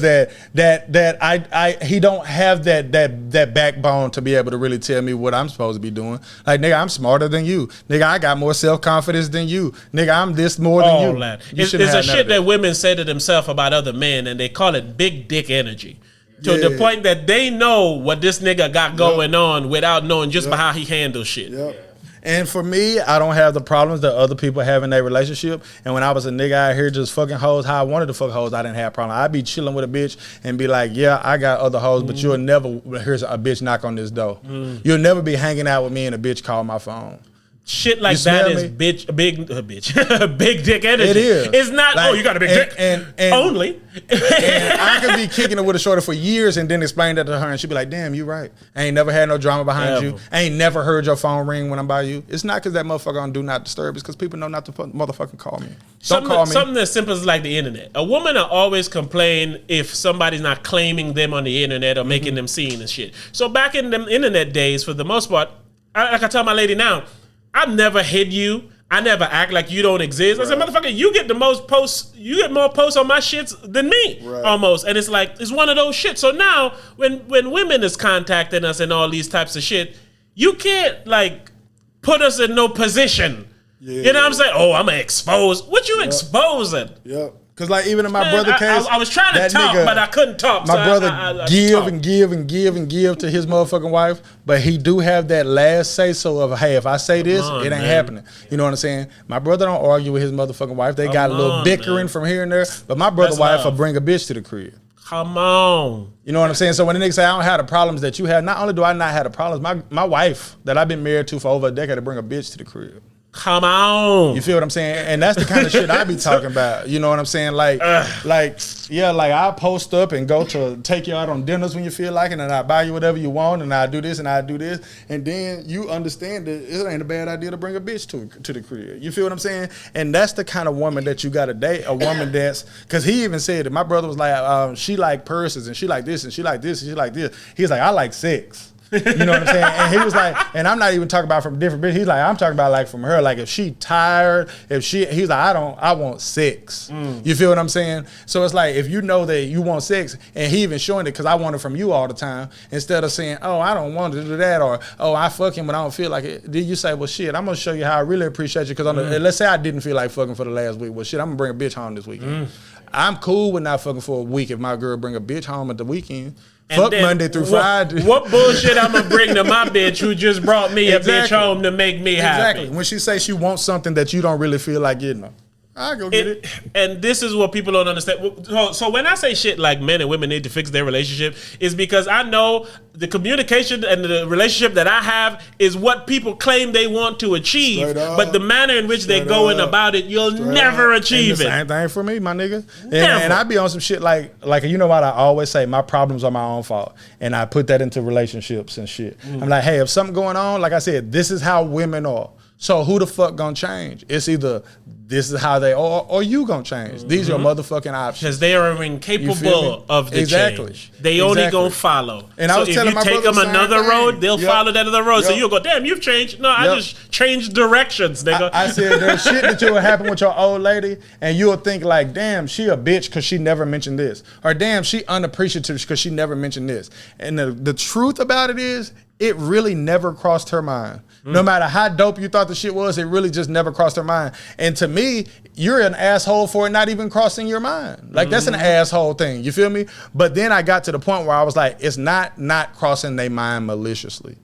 that he don't have that backbone to be able to really tell me what I'm supposed to be doing. Like, nigga, I'm smarter than you. Nigga, I got more self-confidence than you. Nigga, I'm this more than you. That. It's a shit that women say to themselves about other men, and they call it big dick energy. To the point that they know what this nigga got going on without knowing just by how he handles shit. And for me, I don't have the problems that other people have in their relationship. And when I was a nigga out here just fucking hoes how I wanted to fuck hoes, I didn't have a problem. I'd be chilling with a bitch and be like, yeah, I got other hoes, but you'll never, here's a bitch knock on this door. You'll never be hanging out with me and a bitch call my phone. Shit like that is big dick energy. It is. It's not, like, oh, you got a big dick. And only. And I could be kicking it with a shorty for years and then explain that to her and she'd be like, damn, you right. I ain't never had no drama behind you. I ain't never heard your phone ring when I'm by you. It's not because that motherfucker on do not disturb. It's because people know not to motherfucking call me. Don't call me. Something as simple as like the internet. A woman will always complain if somebody's not claiming them on the internet or making them seen and shit. So back in them internet days, for the most part, like I tell my lady now, I've never hid you. I never act like you don't exist. I said, motherfucker, you get the most posts. You get more posts on my shits than me, almost. And it's like, it's one of those shit. So now, when women is contacting us and all these types of shit, you can't like put us in no position. You know what I'm saying? Oh, I'm gonna expose. What you exposing? Yep. Cause like even in my brother case, I was trying to talk, but I couldn't talk. My brother I give and give to his motherfucking wife, but he do have that last say so of, hey, if I say this, it ain't happening. You know what I'm saying? My brother don't argue with his motherfucking wife. They got a little bickering from here and there, but my brother wife will bring a bitch to the crib. Come on. You know what I'm saying? So when the niggas say I don't have the problems that you have, not only do I not have the problems, my wife that I've been married to for over a decade to bring a bitch to the crib. Come on. You feel what I'm saying? And that's the kind of shit I be talking about. You know what I'm saying? Like I post up and go to take you out on dinners when you feel like it, and I buy you whatever you want, and I do this and I do this, and then you understand that it ain't a bad idea to bring a bitch to the crib. You feel what I'm saying? And that's the kind of woman that you got to date, a woman that's, because he even said it. My brother was like, she like purses, and she like this, and she like this, and she like this. He's like, I like sex. You know what I'm saying? And he was like, and I'm not even talking about from different bitches. He's like, I'm talking about like from her. Like if she tired, he's like, I want sex. You feel what I'm saying? So it's like, if you know that you want sex, and he even showing it, because I want it from you all the time, instead of saying, oh, I don't want to do that, or, oh, I fuck him but I don't feel like it. Then you say, well, shit, I'm going to show you how I really appreciate you, because let's say I didn't feel like fucking for the last week. Well, shit, I'm going to bring a bitch home this weekend. I'm cool with not fucking for a week if my girl bring a bitch home at the weekend. Fuck Monday through Friday. What bullshit I'm gonna bring to my bitch who just brought me a bitch home to make me happy? Exactly. When she say she wants something that you don't really feel like getting her. I'll go get it. And this is what people don't understand. So when I say shit like men and women need to fix their relationship, is because I know the communication and the relationship that I have is what people claim they want to achieve, but the manner in which they're going about it, you'll never achieve it. Same thing for me, my nigga. And I be on some shit like you know what I always say, my problems are my own fault, and I put that into relationships and shit. I'm like, hey, if something going on, like I said, this is how women are. So who the fuck gonna change? It's either this is how they are, or you gonna change. These are motherfucking options. Because they are incapable of the change. They only gonna follow. And so I was if telling you my take brother them another road, they'll follow that other road. So you'll go, damn, you've changed. No, I just changed directions, nigga. I said there's shit that will happen with your old lady, and you'll think like, damn, she a bitch because she never mentioned this, or damn, she unappreciative because she never mentioned this. And the truth about it is, it really never crossed her mind. No matter how dope you thought the shit was, it really just never crossed her mind. And to me, you're an asshole for it not even crossing your mind. Like, that's an asshole thing. You feel me? But then I got to the point where I was like, it's not crossing their mind maliciously.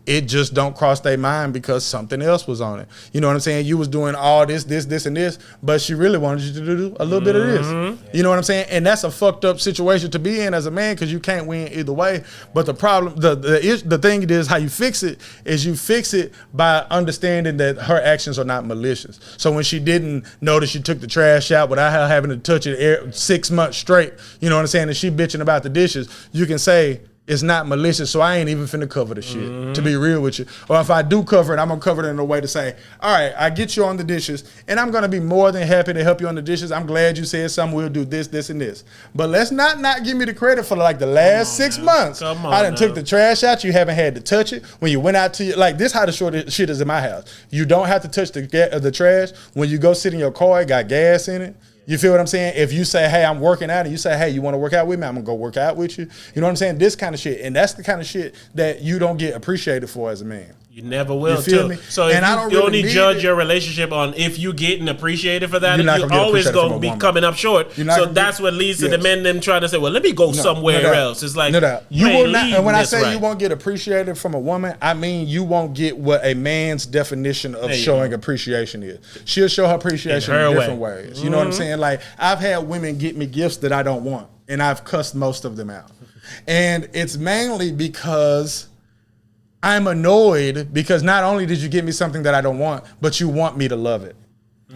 It just don't cross their mind because something else was on it. You know what I'm saying? You was doing all this, and this, but she really wanted you to do a little bit of this. You know what I'm saying? And that's a fucked up situation to be in as a man because you can't win either way. But the problem, the thing is how you fix it is you fix it by understanding that her actions are not malicious. So when she didn't notice she took the trash out without her having to touch it 6 months straight, you know what I'm saying? And she bitching about the dishes, you can say, it's not malicious, so I ain't even finna cover the shit, to be real with you. Or if I do cover it, I'm gonna cover it in a way to say, all right, I get you on the dishes, and I'm gonna be more than happy to help you on the dishes. I'm glad you said something, we'll do this, this, and this. But let's not give me the credit for like the last 6 months. I done took the trash out, you haven't had to touch it. When you went out to your, like this how the shit is in my house. You don't have to touch the trash. When you go sit in your car, it got gas in it. You feel what I'm saying? If you say, hey, I'm working out, and you say, hey, you want to work out with me? I'm going to go work out with you. You know what I'm saying? This kind of shit. And that's the kind of shit that you don't get appreciated for as a man. You never will, you feel me? So if you only judge your relationship on if you getting appreciated for that, you're always going to be coming up short. So that's what leads to the men them trying to say, well, let me go somewhere else. It's like, you will not. And when I say you won't get appreciated from a woman, I mean you won't get what a man's definition of showing appreciation is. She'll show her appreciation in different ways. You know what I'm saying? Like, I've had women get me gifts that I don't want, and I've cussed most of them out. And it's mainly because I'm annoyed because not only did you give me something that I don't want, but you want me to love it.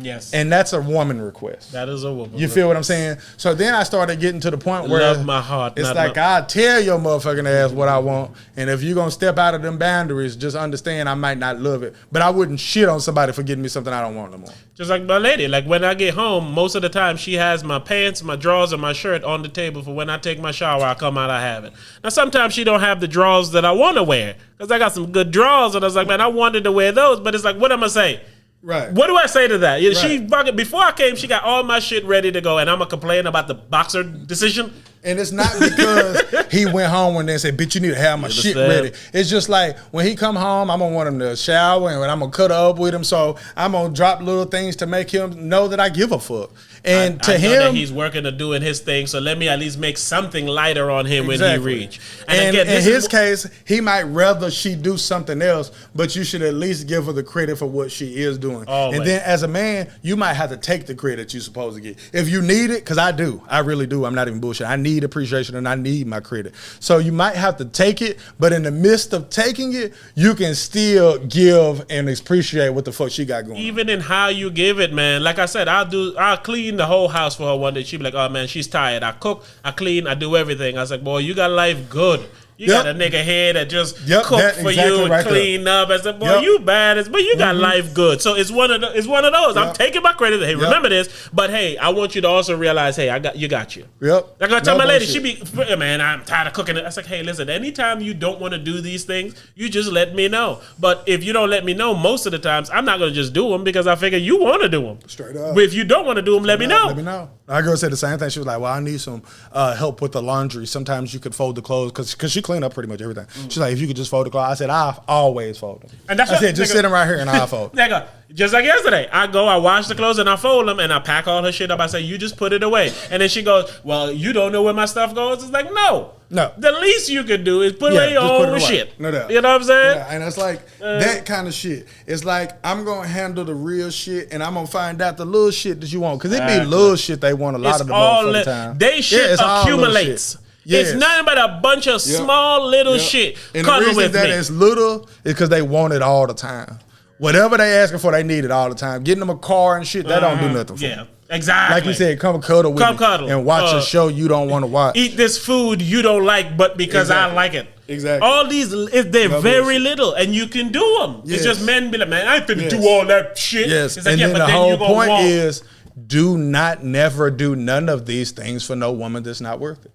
Yes. And that's a woman request. That is a woman You feel what I'm saying? So then I started getting to the point where love my heart, it's like, I tell your motherfucking ass what I want. And if you're going to step out of them boundaries, just understand I might not love it. But I wouldn't shit on somebody for getting me something I don't want no more. Just like my lady. Like when I get home, most of the time she has my pants, my drawers, and my shirt on the table for when I take my shower, I come out, I have it. Now sometimes she don't have the drawers that I want to wear. Because I got some good drawers. And I was like, man, I wanted to wear those. But it's like, what am I going to say? Right. What do I say to that? She before I came, she got all my shit ready to go, and I'm gonna complain about the boxer decision. And it's not because he went home and then said, bitch, you need to have my shit ready. It's just like when he come home, I'm gonna want him to shower and I'm gonna cut up with him. So I'm gonna drop little things to make him know that I give a fuck. And I know that he's working or doing his thing, so let me at least make something lighter on him when he reach. And again, in his case, he might rather she do something else, but you should at least give her the credit for what she is doing. Always. And then as a man, you might have to take the credit you're supposed to get. If you need it, because I do. I really do. I'm not even bullshit. I need appreciation and I need my credit. So you might have to take it, but in the midst of taking it, you can still give and appreciate what the fuck she got going on. Even in how you give it, man. Like I said, I'll clean the whole house for her one day. She'd be like, oh man, she's tired. I cook, I clean, I do everything. I was like, boy, you got life good. You got a nigga here that just cook for you and clean up. I said, boy, you bad, but you got life good. So it's one of those. I'm taking my credit. Hey, remember this, but hey, I want you to also realize, hey, you got you. Yep. Like I tell my lady, she be, man, I'm tired of cooking it. I was like, hey, listen, anytime you don't want to do these things, you just let me know. But if you don't let me know, most of the times, I'm not going to just do them because I figure you want to do them. Straight up. But if you don't want to do them, let me know. Let me know. My girl said the same thing. She was like, well, I need some help with the laundry. Sometimes you could fold the clothes because she cleaned up pretty much everything. She's like, if you could just fold the clothes. I said, I've always fold them. And that's I said, just sit them right here and I'll fold. Nigga, Just like yesterday, I wash the clothes and I fold them and I pack all her shit up. I say, you just put it away. And then she goes, well, you don't know where my stuff goes? It's like, no. The least you could do is put away your own shit. No doubt. You know what I'm saying? Yeah, and it's like that kind of shit. It's like, I'm going to handle the real shit and I'm going to find out the little shit that you want. Because it be little shit they want a lot of the motherfucking time. They shit accumulates. Yes. It's nothing but a bunch of small little shit. And the reason that it's little is because they want it all the time. Whatever they asking for, they need it all the time. Getting them a car and shit, that don't do nothing for them. Exactly. Like you said, come cuddle with me and watch a show you don't want to watch. Eat this food you don't like, but because I like it. Exactly. All these, they're very little, and you can do them. Yes. It's just men be like, man, I ain't finna do all that shit. Yes. It's like, and then the whole point is, do not never do none of these things for no woman that's not worth it.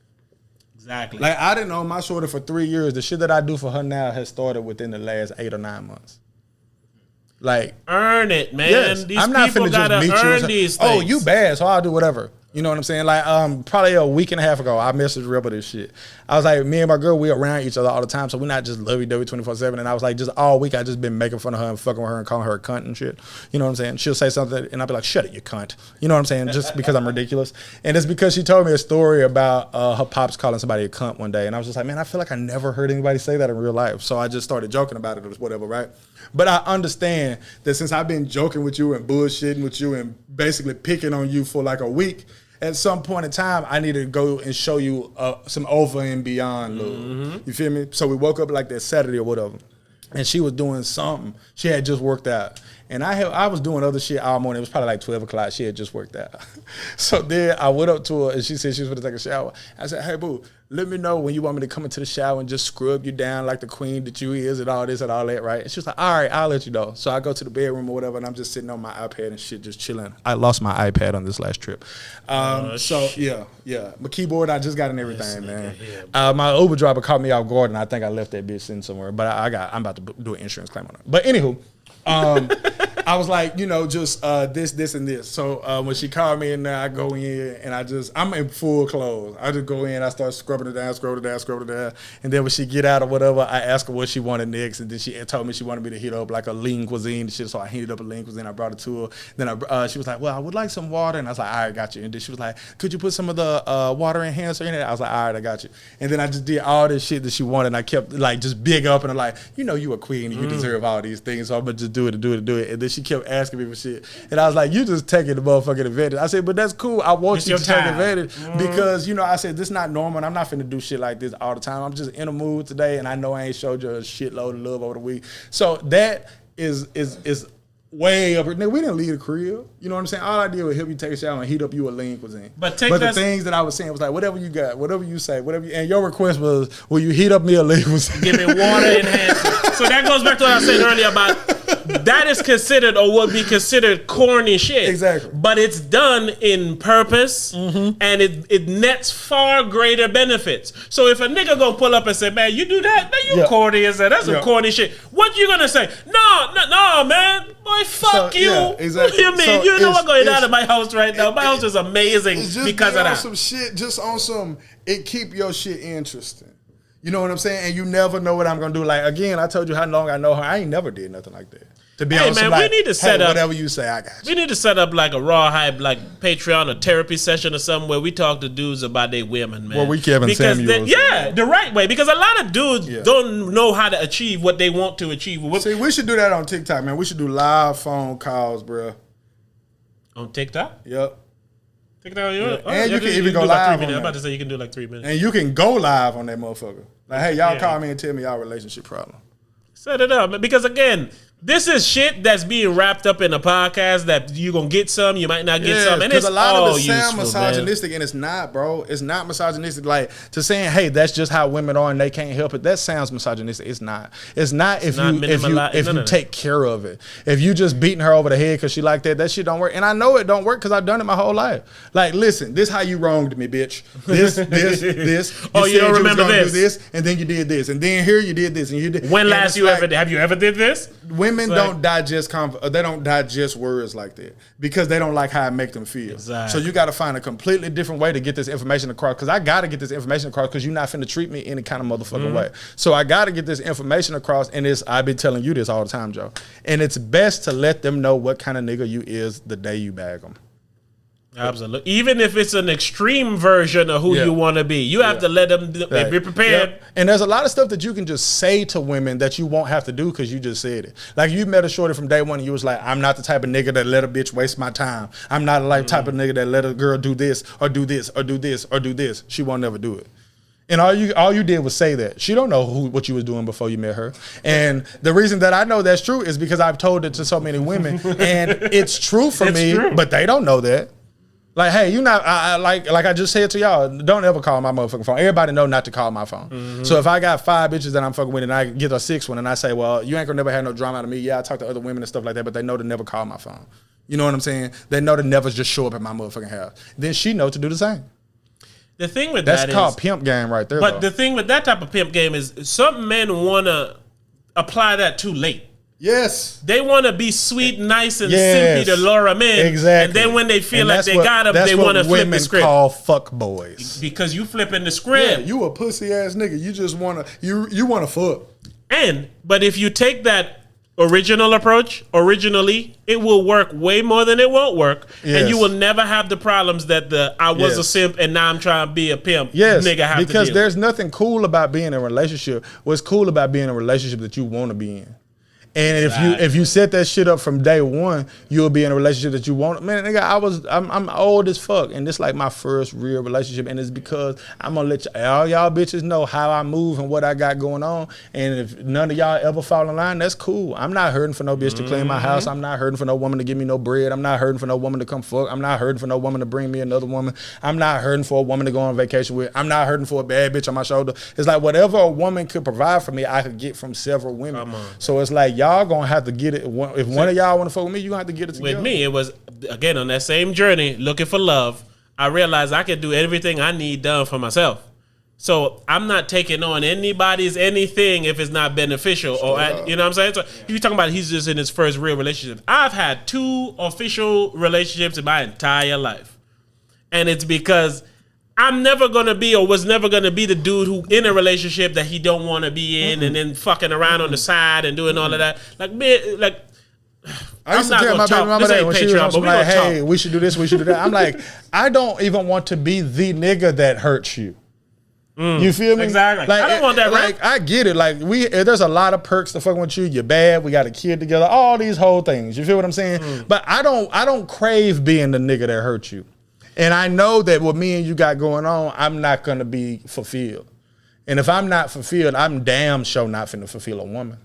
Exactly. Like, I didn't own my shorty for 3 years. The shit that I do for her now has started within the last 8 or 9 months. Like, earn it, man. Yes, These I'm not people finna gotta just meet earn you. These things. Oh, you bad, so I'll do whatever. You know what I'm saying? Like, probably a week and a half ago, I messaged Rebel this shit. I was like, me and my girl, we around each other all the time, so we're not just lovey-dovey 24/7. And I was like, just all week, I just been making fun of her and fucking with her and calling her a cunt and shit. You know what I'm saying? She'll say something, and I'll be like, shut it, you cunt. You know what I'm saying? Just because I'm ridiculous. And it's because she told me a story about her pops calling somebody a cunt one day. And I was just like, man, I feel like I never heard anybody say that in real life. So I just started joking about it or whatever, right? But I understand that since I've been joking with you and bullshitting with you and basically picking on you for like a week, at some point in time, I need to go and show you some over and beyond love. You feel me? So we woke up like that Saturday or whatever, and she was doing something. She had just worked out. And I was doing other shit all morning. It was probably like 12 o'clock. She had just worked out. So then I went up to her, and she said she was going to take a shower. I said, hey, boo, let me know when you want me to come into the shower and just scrub you down like the queen that you is and all this and all that, right? And she was like, all right, I'll let you know. So I go to the bedroom or whatever, and I'm just sitting on my iPad and shit, just chilling. I lost my iPad on this last trip. So, yeah. My keyboard, I just got in everything, man. My Uber driver caught me off guard, and I think I left that bitch sitting somewhere. But I'm about to do an insurance claim on it. But anywho, I was like, you know, just this, and this. So when she called me in there, I go in and I'm in full clothes. I just go in, I start scrubbing it down. And then when she get out or whatever, I ask her what she wanted next. And then she told me she wanted me to heat up like a lean cuisine and shit. So I heated up a lean cuisine. I brought it to her. Then she was like, well, I would like some water. And I was like, all right, got you. And then she was like, could you put some of the water enhancer in it? I was like, all right, I got you. And then I just did all this shit that she wanted. And I kept like just big up and I'm like, you know, you a queen and you deserve all these things. So I'm going to just do it. And then she kept asking me for shit. And I was like, you just taking the motherfucking advantage. I said, but that's cool. I want you to take advantage because, you know, I said, this is not normal. And I'm not finna do shit like this all the time. I'm just in a mood today and I know I ain't showed you a shitload of love over the week. So that is way up. Nigga, we didn't leave the crib. You know what I'm saying? All I did was help you take a shower and heat up you a lean cuisine. But the things that I was saying was like, whatever you got, whatever you say, and your request was, will you heat up me a lean cuisine? Give me water enhancer. So that goes back to what I said earlier about that is considered or would be considered corny shit. Exactly. But it's done in purpose and it nets far greater benefits. So if a nigga gonna pull up and say, man, you do that? Man, you corny as that. That's some corny shit. What you gonna say? No, man. Boy, fuck you. Yeah, exactly. What do you mean? So you know what's going on in my house right now? My house is amazing because of that. Some shit, just on some, it keep your shit interesting. You know what I'm saying? And you never know what I'm gonna do. Like, again, I told you how long I know her. I ain't never did nothing like that. To be honest, we need to set up whatever you say, I got you. We need to set up like a RawHype, like Patreon or therapy session or something where we talk to dudes about their women, man. Well, we Kevin Samuels. The right way. Because a lot of dudes don't know how to achieve what they want to achieve. See, we should do that on TikTok, man. We should do live phone calls, bro. On TikTok? Yep. TikTok, and you can even go live on that. I'm about to say you can do like 3 minutes. And you can go live on that motherfucker. Like, hey, y'all call me and tell me y'all relationship problem. Set it up, man. Because again, this is shit that's being wrapped up in a podcast that you gonna get some, you might not get some, and it's a lot all of it sound useful, misogynistic, man. And it's not, bro. It's not misogynistic. Like to saying, hey, that's just how women are and they can't help it. That sounds misogynistic. It's not. It's not if you take care of it. If you just beating her over the head because she like that shit don't work. And I know it don't work because I've done it my whole life. Like, listen, this how you wronged me, bitch. This. You don't remember this? Do this, and then you did this, and then here you did this, and you did. When last you ever did? Have you ever did this? Women Women don't digest they don't digest words like that because they don't like how it make them feel. Exactly. So you got to find a completely different way to get this information across. Because I got to get this information across because you're not finna treat me any kind of motherfucking way. So I got to get this information across, and I've been telling you this all the time, Joe. And it's best to let them know what kind of nigga you is the day you bag them. Absolutely. Even if it's an extreme version of who you want to be, you have to let them be prepared. Yep. And there's a lot of stuff that you can just say to women that you won't have to do because you just said it. Like you met a shorty from day one and you was like, I'm not the type of nigga that let a bitch waste my time. I'm not the type of nigga that let a girl do this or do this or do this or do this. She won't never do it. And all you did was say that. She don't know what you was doing before you met her. And the reason that I know that's true is because I've told it to so many women. And it's true for me, but they don't know that. Like, hey, you not like I just said to y'all, don't ever call my motherfucking phone. Everybody know not to call my phone. So if I got 5 bitches that I'm fucking with and I get a 6th one and I say, well, you ain't gonna never have no drama out of me. Yeah, I talk to other women and stuff like that, but they know to never call my phone. You know what I'm saying? They know to never just show up at my motherfucking house. Then she know to do the same. The thing with that's called pimp game right there. But the thing with that type of pimp game is some men wanna apply that too late. Yes. They want to be sweet, nice, and simpy to lure them in. Exactly. And then when they feel like they got them, they want to flip the script. That's what women call fuck boys. Because you flipping the script. Yeah, you a pussy ass nigga. You just want to, you want to fuck. But if you take that original approach, originally, it will work way more than it won't work. Yes. And you will never have the problems that I was a simp and now I'm trying to be a pimp. Yes, nigga have because to there's nothing cool about being in a relationship. What's cool about being in a relationship that you want to be in. And if you set that shit up from day one, you'll be in a relationship that you want. Man, nigga, I'm old as fuck, and this like my first real relationship, and it's because I'm gonna let all y'all bitches know how I move and what I got going on. And if none of y'all ever fall in line, that's cool. I'm not hurting for no bitch to clean my house. I'm not hurting for no woman to give me no bread. I'm not hurting for no woman to come fuck. I'm not hurting for no woman to bring me another woman. I'm not hurting for a woman to go on vacation with. I'm not hurting for a bad bitch on my shoulder. It's like whatever a woman could provide for me, I could get from several women. So it's like y'all gonna have to get it. If one of y'all want to fuck with me, you gonna have to get it together. With me, it was again on that same journey, looking for love. I realized I could do everything I need done for myself. So I'm not taking on anybody's anything if it's not beneficial. You know what I'm saying? So you're talking about he's just in his first real relationship. I've had 2 official relationships in my entire life, and it's because I'm never gonna be or was never gonna be the dude who in a relationship that he don't want to be in and then fucking around on the side and doing all of that. Like me, like I used to tell my baby mama that when she was on some like, hey, we should do this, we should do that. I'm like, I don't even want to be the nigga that hurts you. You feel me? Exactly. Like, I don't want that. Like I get it. Like there's a lot of perks to fucking with you. You're bad. We got a kid together. All these whole things. You feel what I'm saying? But I don't crave being the nigga that hurts you. And I know that what me and you got going on, I'm not gonna be fulfilled. And if I'm not fulfilled, I'm damn sure not finna fulfill a woman.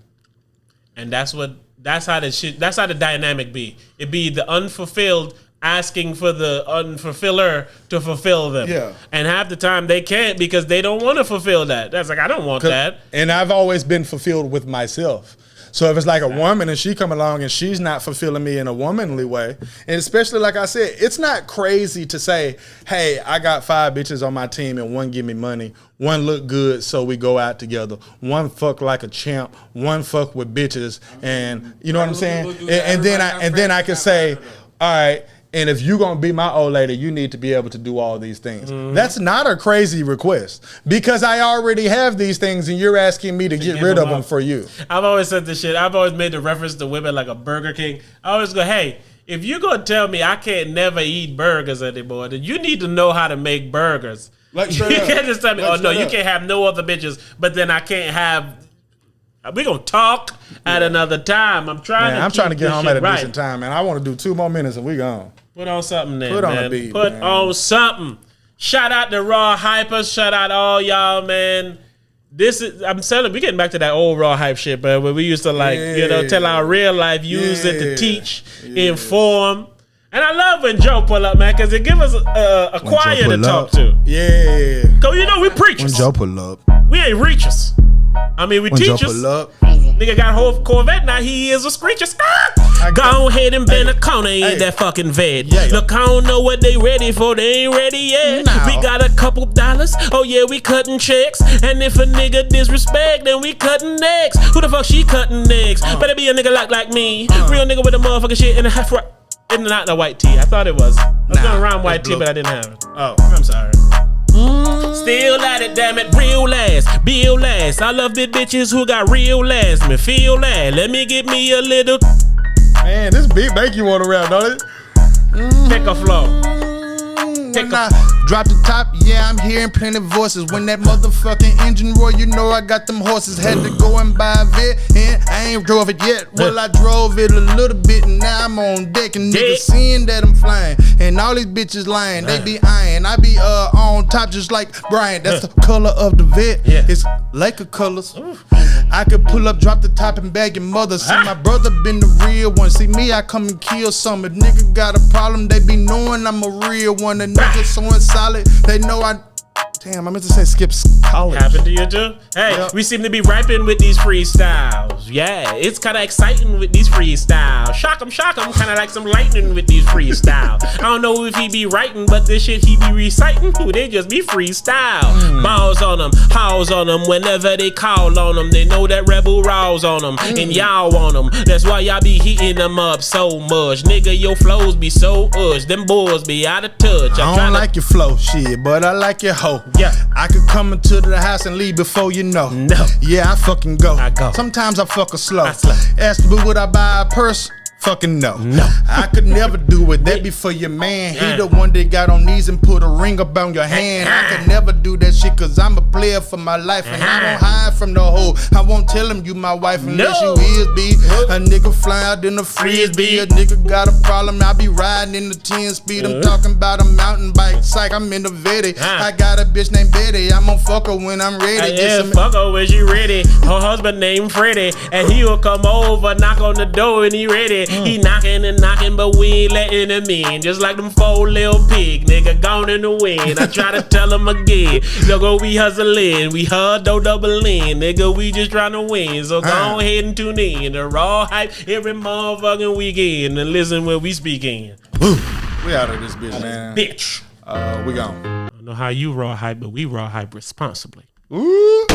And that's how the dynamic be. It be the unfulfilled asking for the unfulfiller to fulfill them. Yeah. And half the time they can't because they don't want to fulfill that. That's like, I don't want that. And I've always been fulfilled with myself. So if it's like a woman and she come along and she's not fulfilling me in a womanly way, and especially like I said, it's not crazy to say, hey, I got 5 bitches on my team and one give me money, one look good so we go out together, one fuck like a champ, one fuck with bitches, and you know what I'm saying? And then I can say, all right, and if you're going to be my old lady, you need to be able to do all these things. That's not a crazy request because I already have these things and you're asking me to get rid of them for you. I've always said this shit. I've always made the reference to women like a Burger King. I always go, hey, if you're going to tell me I can't never eat burgers anymore, then you need to know how to make burgers. Like, you can't just tell me, you can't have no other bitches, but then I can't have... We're going to talk at another time. I'm trying to get home at a decent time, man. I want to do 2 more minutes and we gone. Put on something then, Put on man. a beat, Put man. on something. Shout out the Raw Hypers. Shout out all y'all, man. I'm telling, we getting back to that old Raw Hype shit, but where we used to tell our real life, use it to teach, inform. And I love when Joe pull up, man, because it give us a choir to talk to. Yeah. Because, we preachers. When Joe pull up. We ain't reachers. I mean, we teachers. When Joe pull up. Nigga got a whole Corvette, now he is a screecher. Go ahead and bend a corner, ain't that fucking vet. Look, I don't know what they ready for, they ain't ready yet. We got a couple dollars, oh yeah, we cutting checks. And if a nigga disrespect, then we cutting necks. Who the fuck she cutting necks? Better be a nigga like me. Real nigga with a motherfucking shit in a half right. It's not the white tee. I thought it was. I was gonna rhyme white tee, but I didn't have it. Oh, I'm sorry. Still at it, damn it, real ass, bill ass. I love it bitches who got real ass. Me feel that. Let me get me a little. Man, this beat make you want to rap, don't it? Take a flow. When I drop the top, yeah, I'm hearing plenty voices. When that motherfucking engine roar, you know I got them horses. Had to go and buy a vet, and I ain't drove it yet. Well, I drove it a little bit, and now I'm on deck. And niggas seeing that I'm flying, and all these bitches lying. They be eyeing, I be on top just like Brian. That's the color of the vet. It's Laker colors. I could pull up, drop the top, and bag your mother. See, my brother been the real one. See me, I come and kill some. If nigga got a problem, they be knowing I'm a real one. And niggas so solid, they know I. Damn, I meant to say skip college. Happened to you too? Hey, we seem to be rapping with these freestyles. Yeah, it's kind of exciting with these freestyles. Shock 'em, kind of like some lightning with these freestyles. I don't know if he be writing, but this shit he be reciting, they just be freestyle. Balls on them, hows on them, whenever they call on them. They know that rebel raws on them, and y'all want them. That's why y'all be heating them up so much. Nigga, your flows be so them boys be out of touch. I don't like your flow, shit, but I like your hoe. Yeah, I could come into the house and leave before you know. No. Yeah, I fucking go. I go. Sometimes I fuck her slow. I slow. Ask me would I buy a purse? Fucking no. I could never do it. That be for your man. He the one that got on knees and put a ring up on your hand. I could never do that shit cause I'm a player for my life. And I don't hide from the hoe. I won't tell him you my wife unless you is be. A nigga fly out in the frisbee. A nigga got a problem, I be riding in the 10 speed. I'm talking about a mountain bike. Psych, I'm in the Vetty. I got a bitch named Betty. I'm gon' fuck her when I'm ready. Fuck her when she ready. Her husband named Freddie. And he will come over, knock on the door and he ready. He knocking and knocking, but we ain't letting him in. Just like them 4 little pig, nigga, gone in the wind. I try to tell him again, look, we hustling, we huddle double in, nigga, we just trying to win. So go ahead and tune in the Raw Hype every motherfucking weekend and listen when we speaking. We out of this bitch, man. Bitch. We gone. I don't know how you Raw Hype, but we Raw Hype responsibly. Ooh.